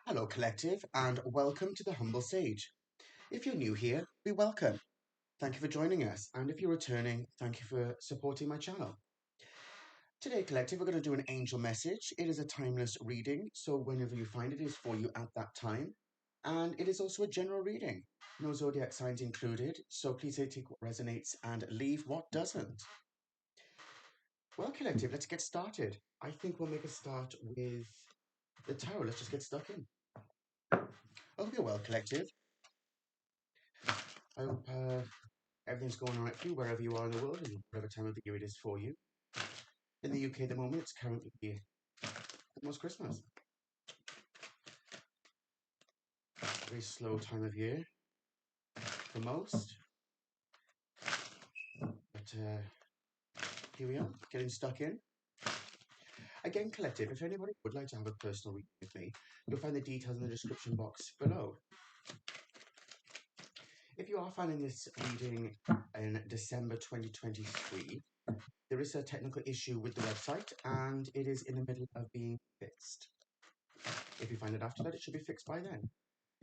Hello, Collective, and welcome to the Humble Sage. If you're new here, we welcome. Thank you for joining us, and if you're returning, thank you for supporting my channel. Today, Collective, we're going to do an angel message. It is a timeless reading, so whenever you find it is for you at that time. And it is also a general reading. No zodiac signs included, so please take what resonates and leave what doesn't. Well, Collective, let's get started. I think we'll make a start with the tarot. Let's just get stuck in. I hope you're well, Collective. I hope everything's going all right for you wherever you are in the world and whatever time of the year it is for you. In the UK at the moment, it's currently almost Christmas. Very slow time of year for most. But here we are, getting stuck in. Again, Collective, if anybody would like to have a personal reading with me, you'll find the details in the description box below. If you are finding this reading in December 2023, there is a technical issue with the website and it is in the middle of being fixed. If you find it after that, it should be fixed by then.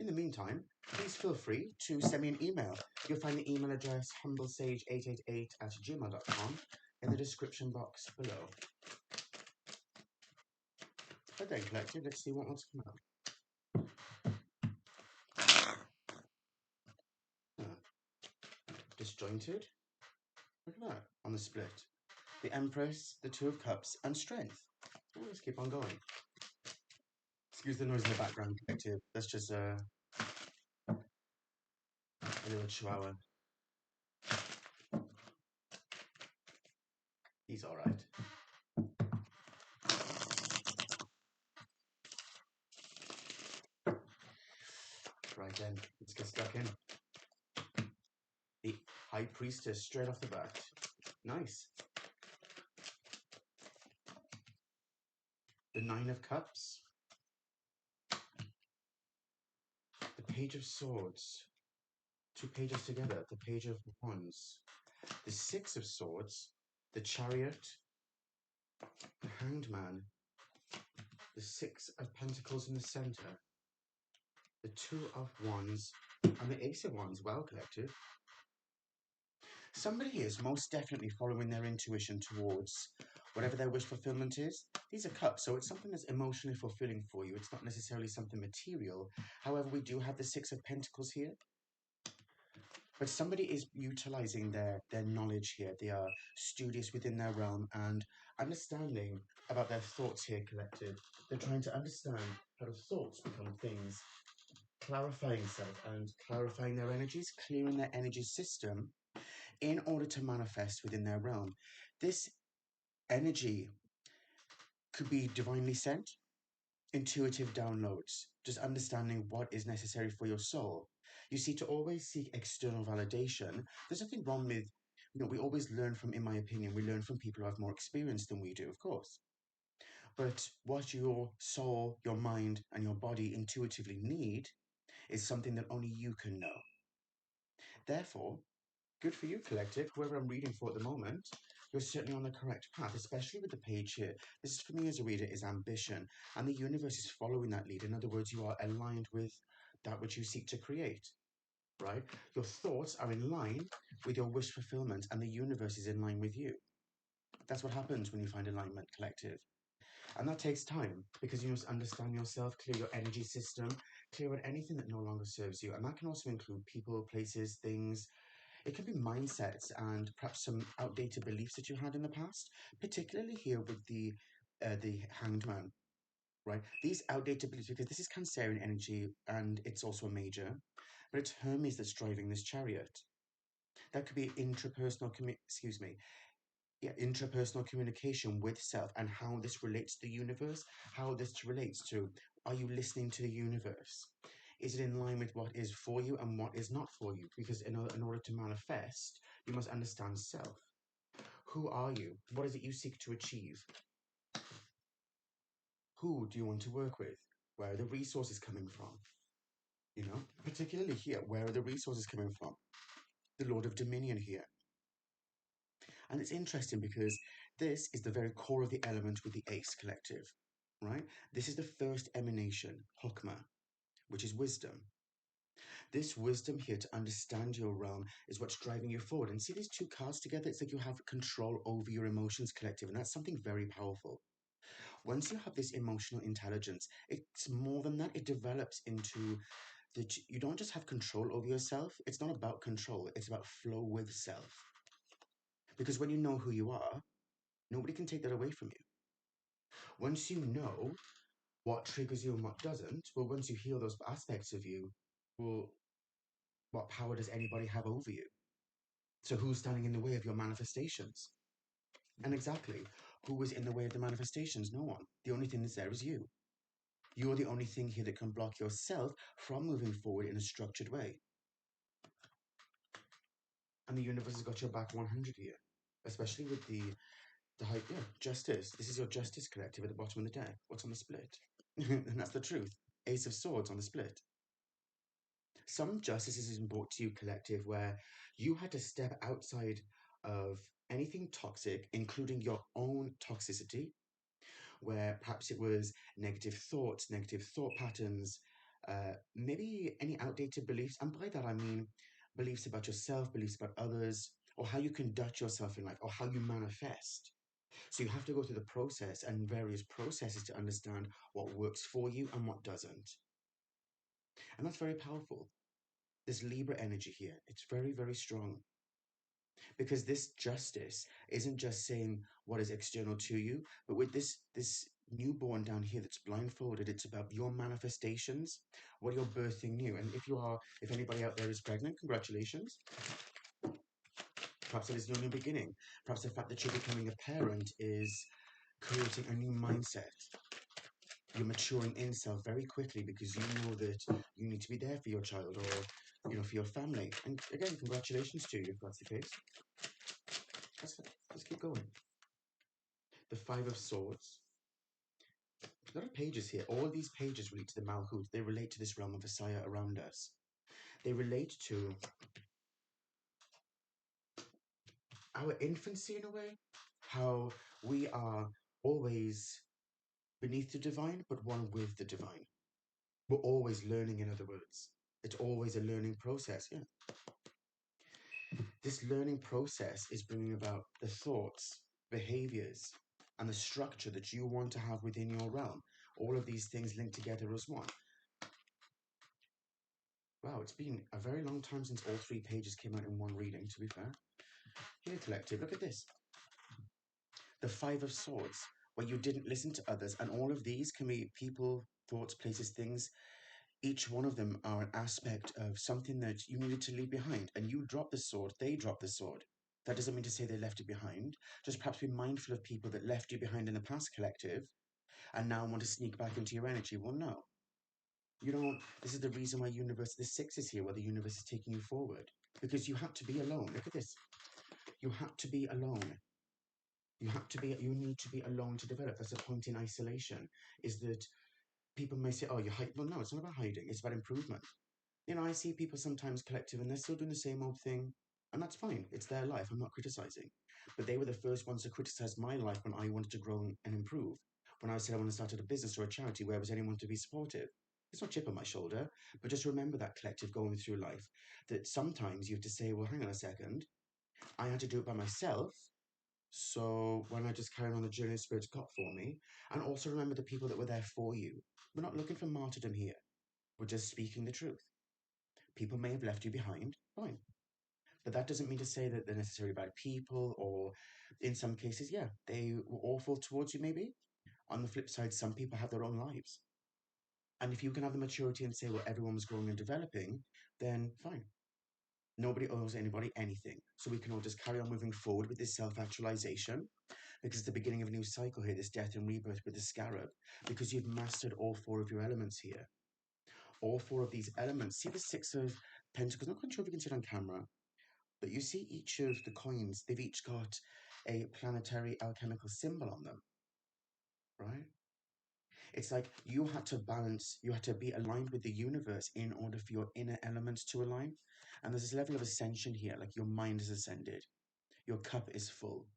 In the meantime, please feel free to send me an email. You'll find the email address humblesage888@gmail.com in the description box below. But then, Collective, let's see what wants to come out. Disjointed. Look at that on the split. The Empress, the Two of Cups, and Strength. Let's keep on going. Excuse the noise in the background, Collective. That's just a little chihuahua. He's all right. Right then, let's get stuck in. The High Priestess straight off the bat. Nice. The Nine of Cups. The Page of Swords. Two pages together. The Page of Wands. The Six of Swords. The Chariot. The Hanged Man. The Six of Pentacles in the center. The Two of Wands. And the Ace of Wands. Well, Collective. Somebody is most definitely following their intuition towards whatever their wish fulfillment is. These are cups, so it's something that's emotionally fulfilling for you. It's not necessarily something material. However, we do have the Six of Pentacles here. But somebody is utilizing their knowledge here. They are studious within their realm and understanding about their thoughts here, Collective. They're trying to understand how thoughts become things, clarifying self and clarifying their energies, clearing their energy system in order to manifest within their realm. This energy could be divinely sent, intuitive downloads, just understanding what is necessary for your soul. You see, to always seek external validation, there's nothing wrong with, we always learn from, in my opinion, we learn from people who have more experience than we do, of course. But what your soul, your mind, and your body intuitively need is something that only you can know. Therefore, good for you, Collective. Whoever I'm reading for at the moment, you're certainly on the correct path, especially with the page here. This, for me as a reader, is ambition, and the universe is following that lead. In other words, you are aligned with that which you seek to create, right? Your thoughts are in line with your wish fulfillment, and the universe is in line with you. That's what happens when you find alignment, Collective. And that takes time because you must understand yourself, clear your energy system, clear out anything that no longer serves you. And that can also include people, places, things. It could be mindsets and perhaps some outdated beliefs that you had in the past, particularly here with the Hanged Man, right? These outdated beliefs, because this is Cancerian energy and it's also a major, but it's Hermes that's driving this chariot. That could be intrapersonal communication with self and how this relates to the universe, how this relates to, are you listening to the universe? Is it in line with what is for you and what is not for you? Because in order to manifest, you must understand self. Who are you? What is it you seek to achieve? Who do you want to work with? Where are the resources coming from? Particularly here, where are the resources coming from? The Lord of Dominion here. And it's interesting because this is the very core of the element with the Ace Collective. right? This is the first emanation, Hokmah, which is wisdom. This wisdom here to understand your realm is what's driving you forward. And see these two cards together? It's like you have control over your emotions, collective, and that's something very powerful. Once you have this emotional intelligence, it's more than that. It develops into that you don't just have control over yourself. It's not about control, it's about flow with self. Because when you know who you are, nobody can take that away from you. Once you know what triggers you and what doesn't, well, once you heal those aspects of you, well, what power does anybody have over you? So who's standing in the way of your manifestations? And exactly, who is in the way of the manifestations? No one. The only thing that's there is you. You're the only thing here that can block yourself from moving forward in a structured way. And the universe has got your back 100 here, especially with the high, yeah, justice. This is your justice collective at the bottom of the deck. What's on the split? And that's the truth. Ace of Swords on the split. Some justice is brought to you, collective, where you had to step outside of anything toxic, including your own toxicity, where perhaps it was negative thoughts, negative thought patterns, maybe any outdated beliefs. And by that, I mean beliefs about yourself, beliefs about others, or how you conduct yourself in life, or how you manifest. So you have to go through the process and various processes to understand what works for you and what doesn't. And that's very powerful. This Libra energy here, it's very, very strong. Because this justice isn't just saying what is external to you, but with this newborn down here that's blindfolded, it's about your manifestations, what you're birthing new. And if anybody out there is pregnant, congratulations. Perhaps it is your new beginning. Perhaps the fact that you're becoming a parent is creating a new mindset. You're maturing in self very quickly because you know that you need to be there for your child or for your family. And again, congratulations to you if that's the case. Let's keep going. The Five of Swords. A lot of pages here. All these pages relate to the Malhut. They relate to this realm of Asaya around us. They relate to our infancy in a way. How we are always beneath the divine, but one with the divine. We're always learning, in other words. It's always a learning process, yeah. This learning process is bringing about the thoughts, behaviors, and the structure that you want to have within your realm. All of these things linked together as one. Wow, it's been a very long time since all three pages came out in one reading, to be fair. Here, collective, look at this. The Five of Swords, where you didn't listen to others, and all of these can be people, thoughts, places, things. Each one of them are an aspect of something that you needed to leave behind, and you dropped the sword, they dropped the sword. That doesn't mean to say they left it behind. Just perhaps be mindful of people that left you behind in the past, collective, and now want to sneak back into your energy. Well, no. You don't. This is the reason why the six is here, where the universe is taking you forward. Because you have to be alone. Look at this. You have to be alone. You need to be alone to develop. That's a point in isolation. Is that people may say, oh, you're hiding. Well, no, it's not about hiding. It's about improvement. I see people sometimes collective and they're still doing the same old thing. And that's fine. It's their life. I'm not criticizing. But they were the first ones to criticize my life when I wanted to grow and improve. When I said I want to start a business or a charity, where was anyone to be supportive? It's not chip on my shoulder, but just remember that, collective, going through life, that sometimes you have to say, well, hang on a second. I had to do it by myself. So why not just carry on the journey Spirit's got for me? And also remember the people that were there for you. We're not looking for martyrdom here. We're just speaking the truth. People may have left you behind, fine. But that doesn't mean to say that they're necessarily bad people, or in some cases, yeah, they were awful towards you, maybe. On the flip side, some people have their own lives. And if you can have the maturity and say, well, everyone was growing and developing, then fine. Nobody owes anybody anything. So we can all just carry on moving forward with this self-actualization, because it's the beginning of a new cycle here, this death and rebirth with the scarab, because you've mastered all four of your elements here. All four of these elements. See the Six of Pentacles? I'm not quite sure if you can see it on camera, but you see each of the coins, they've each got a planetary alchemical symbol on them, right? It's like you had to balance, you had to be aligned with the universe in order for your inner elements to align. And there's this level of ascension here, like your mind is ascended, your cup is full,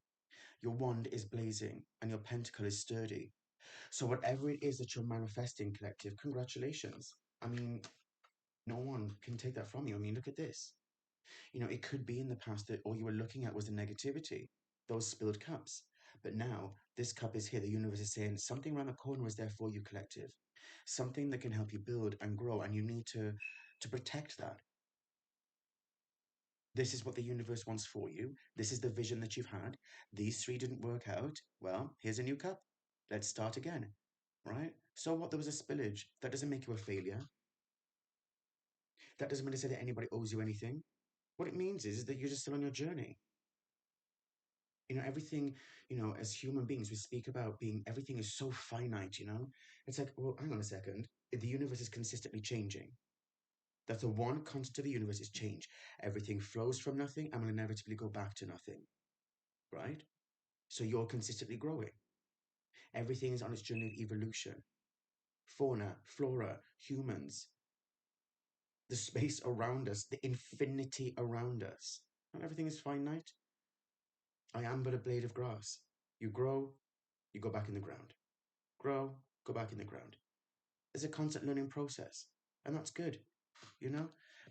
your wand is blazing, and your pentacle is sturdy. So whatever it is that you're manifesting, collective, congratulations. I mean, no one can take that from you. I mean, look at this. You know, it could be in the past that all you were looking at was the negativity, those spilled cups. But now this cup is here. The universe is saying something around the corner is there for you, collective. Something that can help you build and grow, and you need to protect that. This is what the universe wants for you. This is the vision that you've had. These three didn't work out. Well, here's a new cup. Let's start again. Right? So what? There was a spillage. That doesn't make you a failure. That doesn't mean to say that anybody owes you anything. What it means is that you're just still on your journey. You know, everything, as human beings, we speak about being, everything is so finite, It's like, well, hang on a second. The universe is consistently changing. That's the one constant of the universe is change. Everything flows from nothing and will inevitably go back to nothing, right? So you're consistently growing. Everything is on its journey of evolution. Fauna, flora, humans, the space around us, the infinity around us. Not everything is finite. I am but a blade of grass. You grow, you go back in the ground. Grow, go back in the ground. It's a constant learning process, and that's good. You know,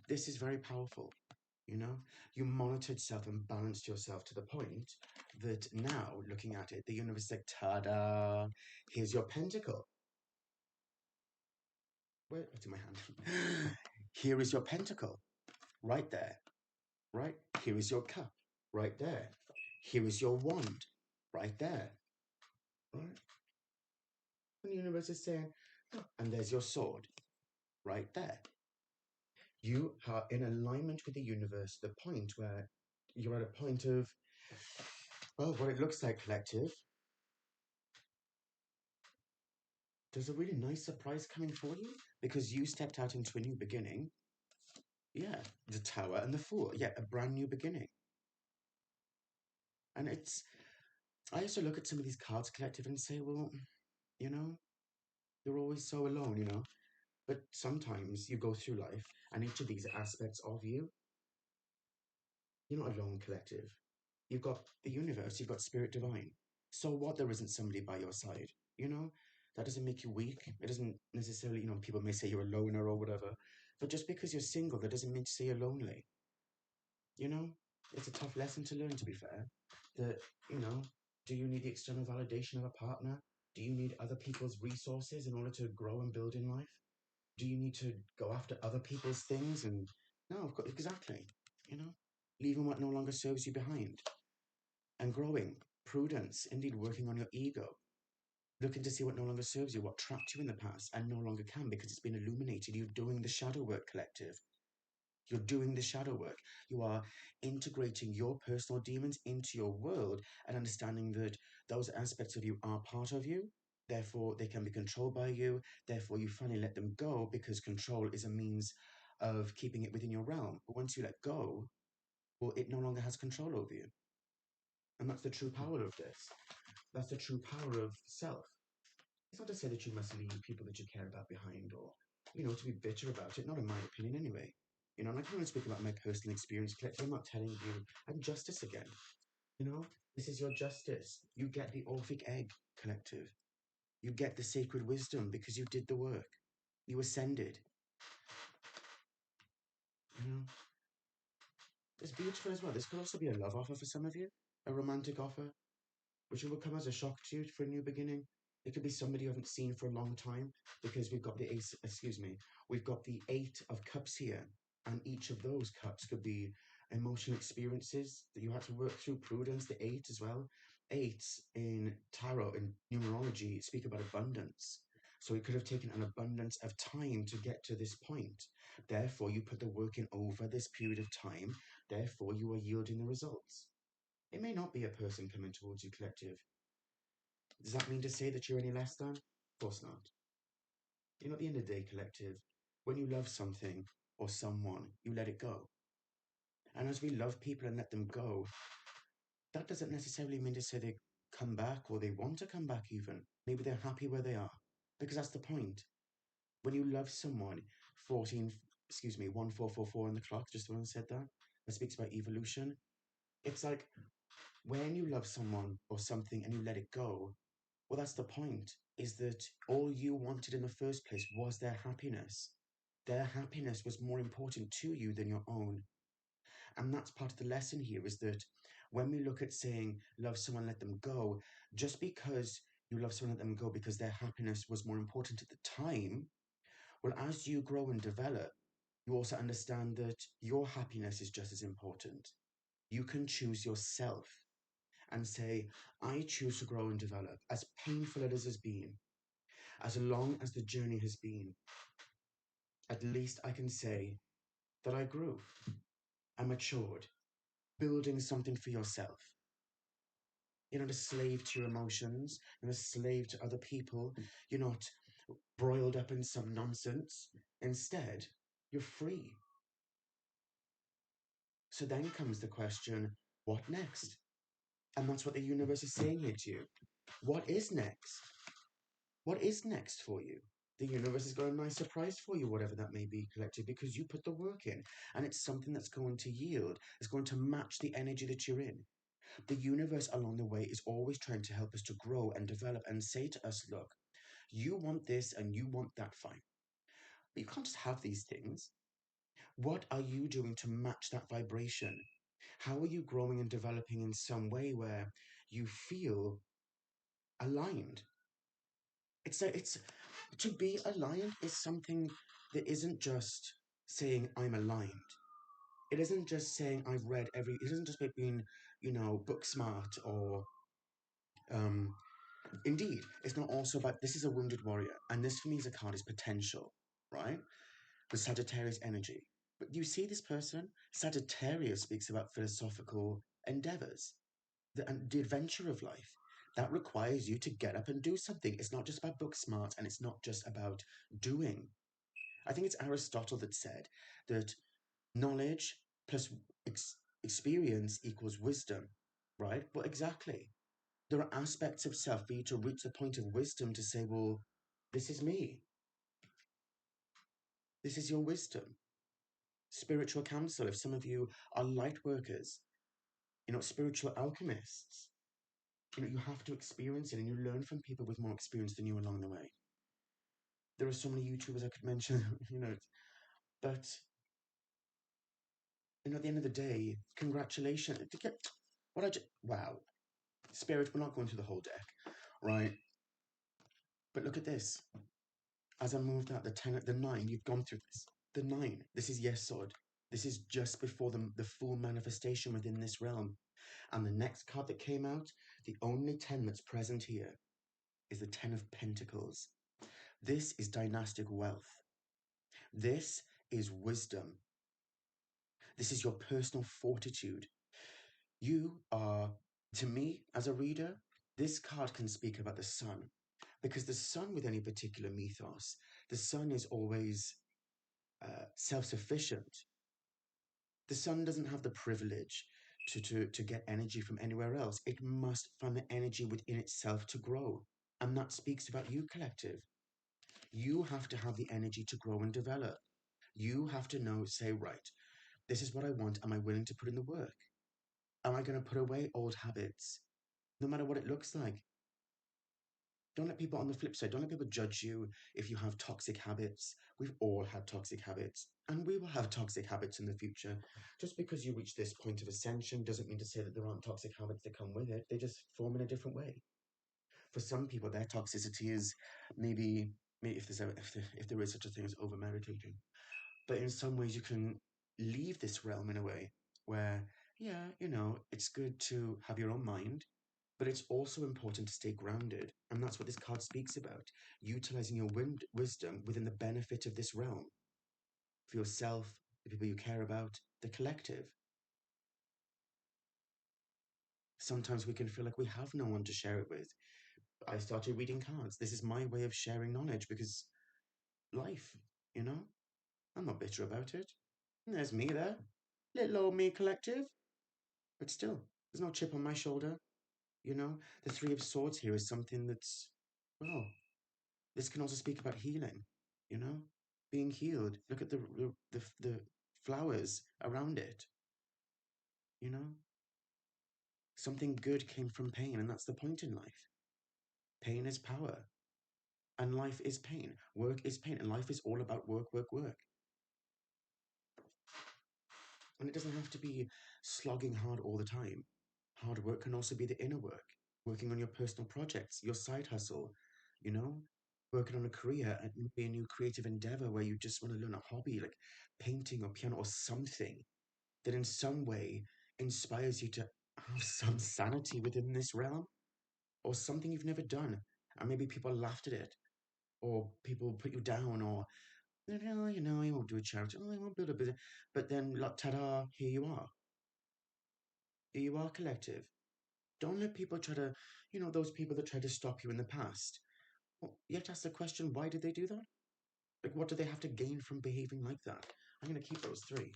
this is very powerful. You know, you monitored self and balanced yourself to the point that now, looking at it, the universe is like, ta-da, here's your pentacle. Wait, what's in my hand? Here is your pentacle, right there, right? Here is your cup, right there. Here is your wand, right there, right? And the universe is saying, "Oh, and there's your sword, right there." You are in alignment with the universe, the point where you're at a point of, well, what it looks like, collective. There's a really nice surprise coming for you because you stepped out into a new beginning. Yeah, the Tower and the Fool. Yeah, a brand new beginning. And I also look at some of these cards, collective, and say, well, you know, you're always so alone, But sometimes you go through life and each of these aspects of you, you're not alone, collective. You've got the universe, you've got spirit divine. So what there isn't somebody by your side, you know? That doesn't make you weak. It doesn't necessarily, people may say you're a loner or whatever. But just because you're single, that doesn't mean to say you're lonely. You know? It's a tough lesson to learn, to be fair. That, you know, do you need the external validation of a partner? Do you need other people's resources in order to grow and build in life? Do you need to go after other people's things? And no, of course, exactly. You know, leaving what no longer serves you behind and growing, prudence, indeed working on your ego, looking to see what no longer serves you, what trapped you in the past and no longer can because it's been illuminated. You're doing the shadow work, collective. You're doing the shadow work. You are integrating your personal demons into your world and understanding that those aspects of you are part of you. Therefore, they can be controlled by you. Therefore, you finally let them go because control is a means of keeping it within your realm. But once you let go, well, it no longer has control over you. And that's the true power of this. That's the true power of self. It's not to say that you must leave people that you care about behind or, to be bitter about it. Not in my opinion, anyway. And I can only speak about my personal experience, collective. I'm not telling you I'm justice again. This is your justice. You get the Orphic egg, collective. You get the sacred wisdom because you did the work. You ascended. You know, it's beautiful as well. This could also be a love offer for some of you, a romantic offer, which will come as a shock to you for a new beginning. It could be somebody you haven't seen for a long time because we've got the ace, excuse me, we've got the 8 of Cups here. And each of those cups could be emotional experiences that you had to work through, prudence, the 8 as well. Eights in tarot, in numerology, speak about abundance. So it could have taken an abundance of time to get to this point. Therefore, you put the work in over this period of time. Therefore, you are yielding the results. It may not be a person coming towards you, collective. Does that mean to say that you're any less than? Of course not. At the end of the day, collective, when you love something or someone, you let it go. And as we love people and let them go, that doesn't necessarily mean to say they come back or they want to come back even. Maybe they're happy where they are. Because that's the point. When you love someone, 14, excuse me, 1444 on the clock, just the one that said that, that speaks about evolution. It's like when you love someone or something and you let it go, well, that's the point. is that all you wanted in the first place was their happiness. Their happiness was more important to you than your own. And that's part of the lesson here is that when we look at saying love someone, let them go, just because you love someone, let them go because their happiness was more important at the time, well, as you grow and develop, you also understand that your happiness is just as important. You can choose yourself and say, I choose to grow and develop, as painful as it has been, as long as the journey has been. At least I can say that I grew, I matured, building something for yourself. You're not a slave to your emotions, you're not a slave to other people, you're not broiled up in some nonsense. Instead, you're free. So then comes the question, what next? And that's what the universe is saying here to you. What is next? What is next for you? The universe has got a nice surprise for you, whatever that may be, collective, because you put the work in. And it's something that's going to yield, it's going to match the energy that you're in. The universe along the way is always trying to help us to grow and develop and say to us, look, you want this and you want that, fine. But you can't just have these things. What are you doing to match that vibration? How are you growing and developing in some way where you feel aligned? It's to be aligned is something that isn't just saying I'm aligned. It isn't just saying I've read every. It isn't just about being, book smart or um. Indeed, it's not also about this is a wounded warrior, and this for me as a card is potential, right? With Sagittarius energy. But you see this person, Sagittarius speaks about philosophical endeavors, the adventure of life. That requires you to get up and do something. It's not just about book smart and it's not just about doing. I think it's Aristotle that said that knowledge plus experience equals wisdom, right? Well, exactly. There are aspects of self for you to reach the point of wisdom to say, well, this is me. This is your wisdom. Spiritual counsel, if some of you are light workers, spiritual alchemists, you have to experience it and you learn from people with more experience than you along the way. There are so many YouTubers I could mention, but at the end of the day, congratulations. To get wow. Spirit, we're not going through the whole deck, right? But look at this. As I moved out the 10, the 9, you've gone through this. The 9, this is Yesod. This is just before the full manifestation within this realm. And the next card that came out, the only 10 that's present here, is the 10 of Pentacles. This is dynastic wealth. This is wisdom. This is your personal fortitude. You are, to me, as a reader, this card can speak about the sun. Because the sun, with any particular mythos, the sun is always self-sufficient. The sun doesn't have the privilege to get energy from anywhere else. It must find the energy within itself to grow. And that speaks about you, collective. You have to have the energy to grow and develop. You have to know, say, right, this is what I want. Am I willing to put in the work? Am I going to put away old habits? No matter what it looks like. Don't let people, on the flip side, don't let people judge you if you have toxic habits. We've all had toxic habits, and we will have toxic habits in the future. Just because you reach this point of ascension doesn't mean to say that there aren't toxic habits that come with it. They just form in a different way. For some people, their toxicity is maybe if there is such a thing as over meditating. But in some ways, you can leave this realm in a way where, yeah, it's good to have your own mind, but it's also important to stay grounded. And that's what this card speaks about, utilizing your wisdom within the benefit of this realm for yourself, the people you care about, the collective. Sometimes we can feel like we have no one to share it with. I started reading cards. This is my way of sharing knowledge because life, you know? I'm not bitter about it. And there's me there, little old me collective. But still, there's no chip on my shoulder. The Three of Swords here is something that's, well, this can also speak about healing, you know, being healed. Look at the flowers around it, you know. Something good came from pain, and that's the point in life. Pain is power. And life is pain. Work is pain. And life is all about work, work, work. And it doesn't have to be slogging hard all the time. Hard work can also be the inner work, working on your personal projects, your side hustle, you know, working on a career and maybe a new creative endeavor where you just want to learn a hobby like painting or piano or something that in some way inspires you to have some sanity within this realm or something you've never done. And maybe people laughed at it or people put you down or, I won't do a charity. Oh, I won't build a business. But then, like, ta-da, here you are. Here you are, collective. Don't let people try to, those people that tried to stop you in the past. Well, you have to ask the question, why did they do that? Like, what do they have to gain from behaving like that? I'm going to keep those three.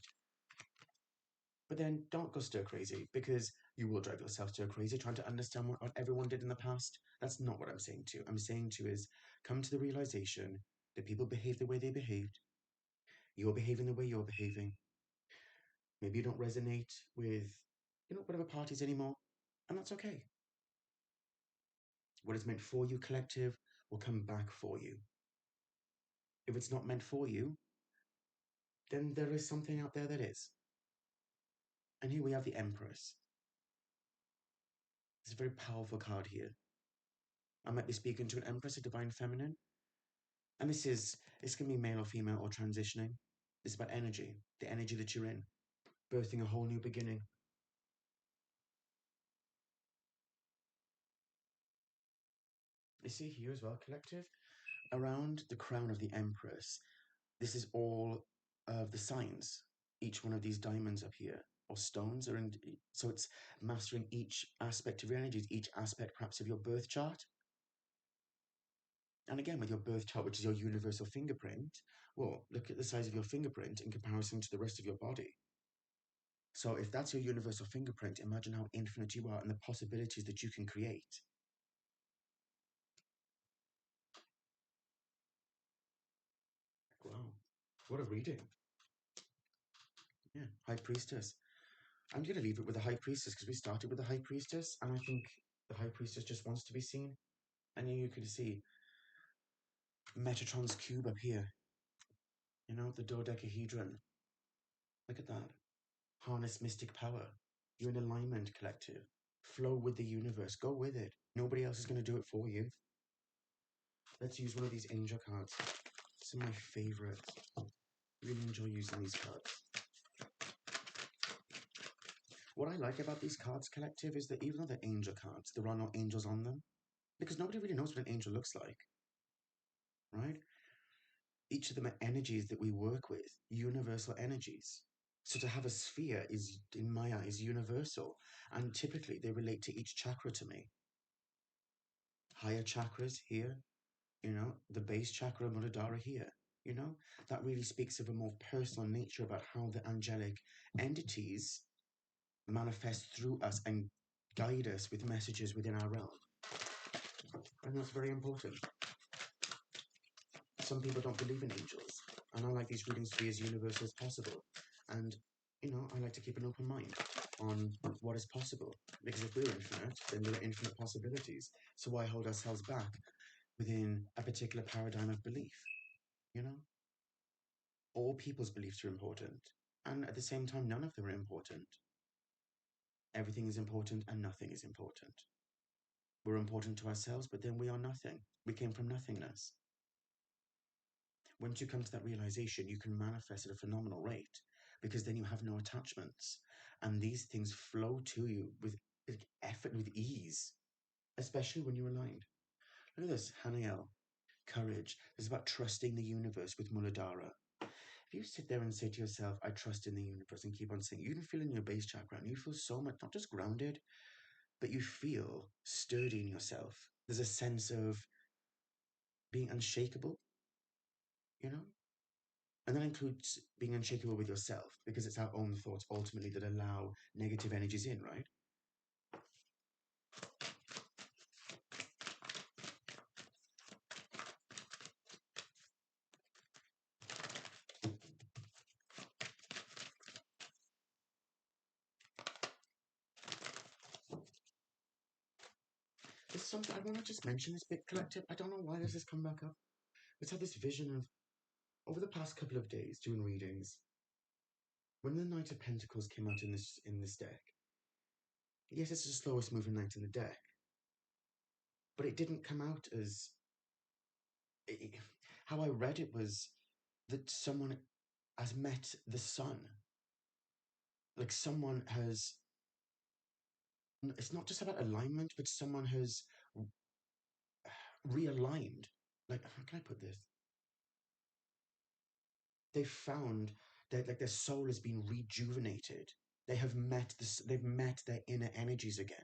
But then don't go stir crazy because you will drive yourself stir crazy trying to understand what everyone did in the past. That's not what I'm saying to. I'm saying to is come to the realization that people behave the way they behaved. You're behaving the way you're behaving. Maybe you don't resonate with, whatever parties anymore. And that's okay. What is meant for you, collective, will come back for you. If it's not meant for you, then there is something out there that is. And here we have the Empress. It's a very powerful card here. I might be speaking to an Empress, a divine feminine. And it's going to be male or female or transitioning. It's about energy, the energy that you're in, birthing a whole new beginning. You see here as well, collective, around the crown of the Empress, this is all of the signs. Each one of these diamonds up here, or stones, are in. So it's mastering each aspect of your energies, each aspect perhaps of your birth chart. And again, with your birth chart, which is your universal fingerprint, well, look at the size of your fingerprint in comparison to the rest of your body. So if that's your universal fingerprint, imagine how infinite you are and the possibilities that you can create. Wow, what a reading. Yeah, High Priestess. I'm going to leave it with the High Priestess because we started with the High Priestess, and I think the High Priestess just wants to be seen. And you can see Metatron's cube up here. The dodecahedron. Look at that. Harness mystic power. You're in alignment, collective. Flow with the universe. Go with it. Nobody else is going to do it for you. Let's use one of these angel cards. Some of my favorites. Really enjoy using these cards. What I like about these cards, collective, is that even though they're angel cards, there are no angels on them. Because nobody really knows what an angel looks like. Right? Each of them are energies that we work with, universal energies. So to have a sphere is, in my eyes, universal. And typically they relate to each chakra to me. Higher chakras here, the base chakra, Muladhara here. That really speaks of a more personal nature about how the angelic entities manifest through us and guide us with messages within our realm. And that's very important. Some people don't believe in angels, and I like these readings to be as universal as possible. And, I like to keep an open mind on what is possible. Because if we're infinite, then there are infinite possibilities. So why hold ourselves back within a particular paradigm of belief? All people's beliefs are important. And at the same time, none of them are important. Everything is important and nothing is important. We're important to ourselves, but then we are nothing. We came from nothingness. Once you come to that realization, you can manifest at a phenomenal rate because then you have no attachments. And these things flow to you with effort, with ease, especially when you're aligned. Look at this, Haniel. Courage. This is about trusting the universe with Muladhara. If you sit there and say to yourself, I trust in the universe, and keep on saying, you can feel in your base chakra, and you feel so much, not just grounded, but you feel sturdy in yourself. There's a sense of being unshakable, you know? And that includes being unshakable with yourself, because it's our own thoughts ultimately that allow negative energies in, right? It's something I want to just mention this bit, collective. I don't know why this has come back up. It's had this vision of over the past couple of days doing readings. When the Knight of Pentacles came out in this deck, yes, it's the slowest moving knight in the deck, but it didn't come out as how I read it was that someone has met the sun. Like someone has. It's not just about alignment, but someone has realigned. Like, how can I put this? They found that like their soul has been rejuvenated. They have met this. They've met their inner energies again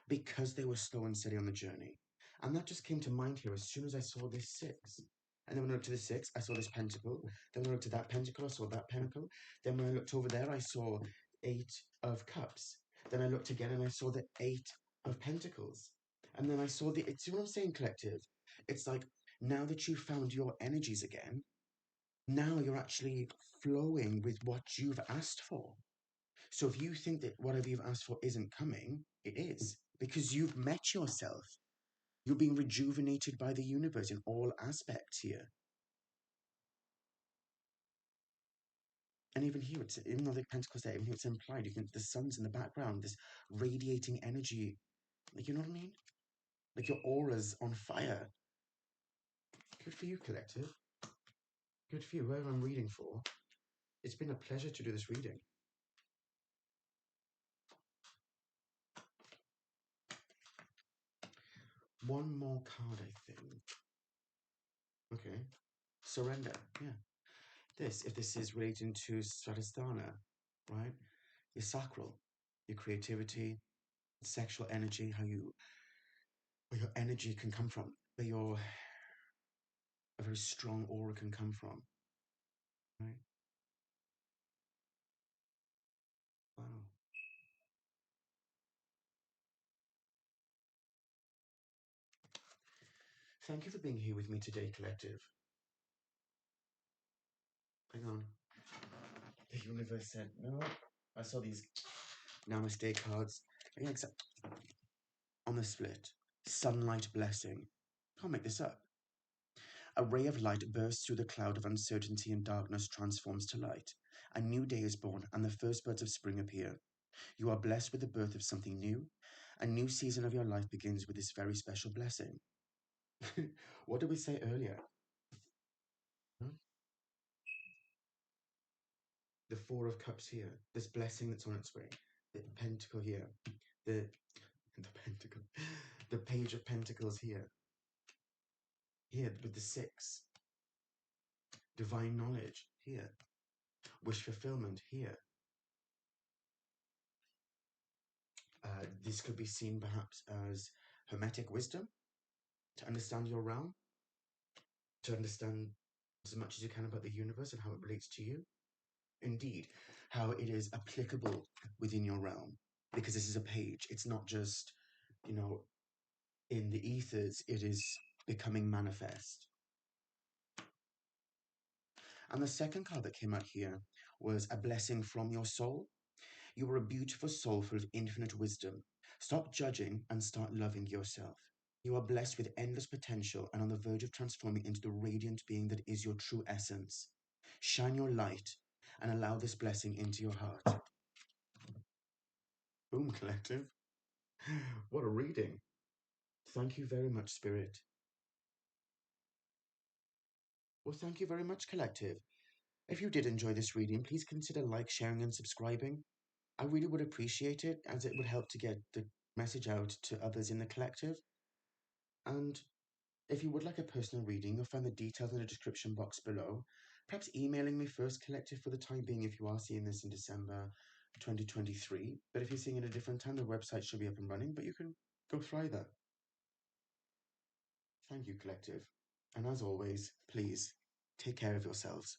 because they were slow and steady on the journey. And that just came to mind here as soon as I saw this six. And then when I looked to the six, I saw this pentacle. Then when I looked at that pentacle, I saw that pentacle. Then when I looked over there, I saw 8 of cups. Then I looked again and I saw the 8 of pentacles. And then I saw the, it's what I'm saying, collective. It's like now that you've found your energies again, now you're actually flowing with what you've asked for. So if you think that whatever you've asked for isn't coming, it is because you've met yourself. You're being rejuvenated by the universe in all aspects here. And even here, it's even though the pentacles there, even here it's implied. You can the sun's in the background, this radiating energy. Like you know what I mean? Like your aura's on fire. Good for you, collective. Good for you. Whoever I'm reading for, it's been a pleasure to do this reading. One more card, I think. Okay. Surrender. Yeah. If this is relating to Swadhisthana, right? Your sacral, your creativity, sexual energy, where your energy can come from, where your a very strong aura can come from, right? Wow. Thank you for being here with me today, collective. Hang on. The universe said no. I saw these namaste cards. Yeah, on the split. Sunlight blessing. Can't make this up. A ray of light bursts through the cloud of uncertainty and darkness transforms to light. A new day is born, and the first birds of spring appear. You are blessed with the birth of something new. A new season of your life begins with this very special blessing. What did we say earlier? Huh? The Four of Cups here. This blessing that's on its way. The Pentacle here. The Pentacle. The Page of Pentacles here. Here with the Six. Divine knowledge here. Wish fulfillment here. This could be seen perhaps as hermetic wisdom to understand your realm, to understand as much as you can about the universe and how it relates to you. Indeed, how it is applicable within your realm. Because this is a page. It's not just, you know, in the ethers, it is becoming manifest. And the second card that came out here was a blessing from your soul. You are a beautiful soul full of infinite wisdom. Stop judging and start loving yourself. You are blessed with endless potential and on the verge of transforming into the radiant being that is your true essence. Shine your light and allow this blessing into your heart. Boom, collective. What a reading. Thank you very much, Spirit. Well, thank you very much, collective. If you did enjoy this reading, please consider like, sharing, and subscribing. I really would appreciate it as it would help to get the message out to others in the collective. And if you would like a personal reading, you'll find the details in the description box below. Perhaps emailing me first, collective, for the time being if you are seeing this in December 2023. But if you're seeing it at a different time, the website should be up and running, but you can go try that. Thank you, collective. And as always, please take care of yourselves.